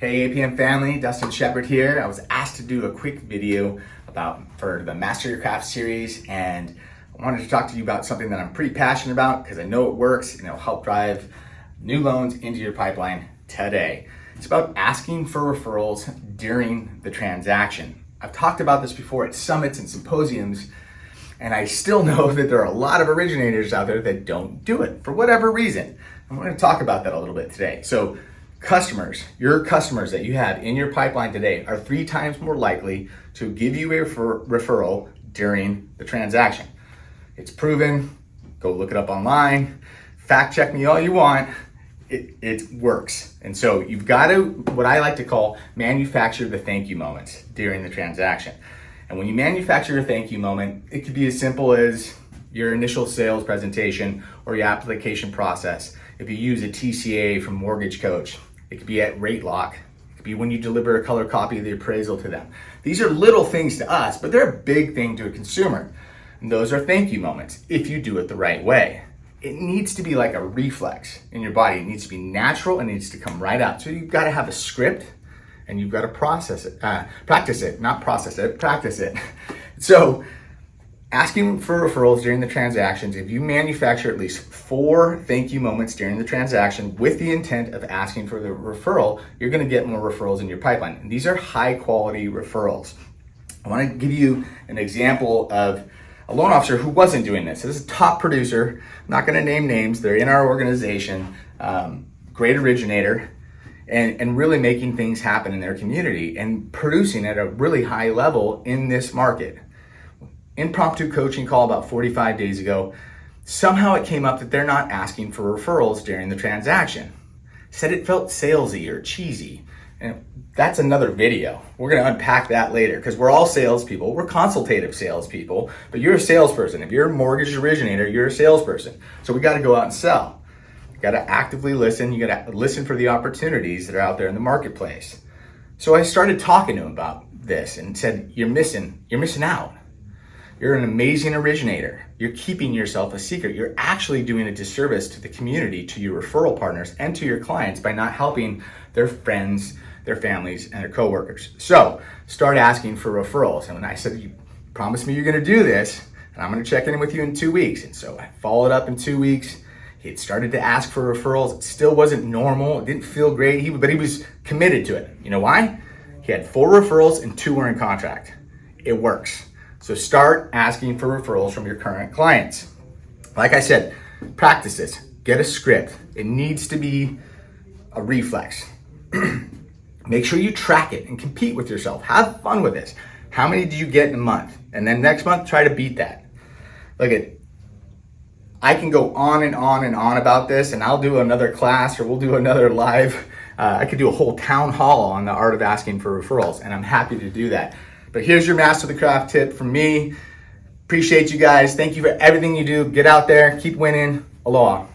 Hey APM family, Dustin Sheppard here. I was asked to do a quick video for the Master Your Craft series, and I wanted to talk to you about something that I'm pretty passionate about because I know it works and it'll help drive new loans into your pipeline today. It's about asking for referrals during the transaction. I've talked about this before at summits and symposiums, and I still know that there are a lot of originators out there that don't do it for whatever reason. I'm going to talk about that a little bit today. So your customers that you have in your pipeline today are 3 times more likely to give you a referral during the transaction. It's proven. Go look it up online. Fact check me all you want. It works. And so you've got to, what I like to call, manufacture the thank you moments during the transaction. And when you manufacture a thank you moment, it could be as simple as your initial sales presentation or your application process. If you use a TCA from Mortgage Coach, it could be at rate lock. It could be when you deliver a color copy of the appraisal to them. These are little things to us, but they're a big thing to a consumer. And those are thank you moments if you do it the right way. It needs to be like a reflex in your body. It needs to be natural. It needs to come right out. So you've got to have a script and you've got to practice it. So asking for referrals during the transactions, if you manufacture at least 4 thank you moments during the transaction with the intent of asking for the referral, you're going to get more referrals in your pipeline. And these are high quality referrals. I want to give you an example of a loan officer who wasn't doing this. This is a top producer. I'm not going to name names. They're in our organization. Great originator and really making things happen in their community and producing at a really high level in this market. Impromptu coaching call about 45 days ago. Somehow it came up that they're not asking for referrals during the transaction. Said it felt salesy or cheesy. And that's another video. We're going to unpack that later because we're all salespeople. We're consultative salespeople, but you're a salesperson. If you're a mortgage originator, you're a salesperson. So we got to go out and sell. You got to actively listen. You got to listen for the opportunities that are out there in the marketplace. So I started talking to him about this and said, you're missing out. You're an amazing originator. You're keeping yourself a secret. You're actually doing a disservice to the community, to your referral partners, and to your clients by not helping their friends, their families, and their coworkers. So start asking for referrals. And when I said, you promised me you're gonna do this, and I'm gonna check in with you in 2 weeks. And so I followed up in 2 weeks. He had started to ask for referrals. It still wasn't normal. It didn't feel great, but he was committed to it. You know why? He had 4 referrals and 2 were in contract. It works. So start asking for referrals from your current clients. Like I said, practice this. Get a script. It needs to be a reflex. Make sure you track it and compete with yourself. Have fun with this. How many do you get in a month? And then next month, try to beat that. I can go on and on and on about this, and I'll do another class or we'll do another live. I could do a whole town hall on the art of asking for referrals, and I'm happy to do that. But here's your Master the Craft tip from me. Appreciate you guys. Thank you for everything you do. Get out there, keep winning. Aloha.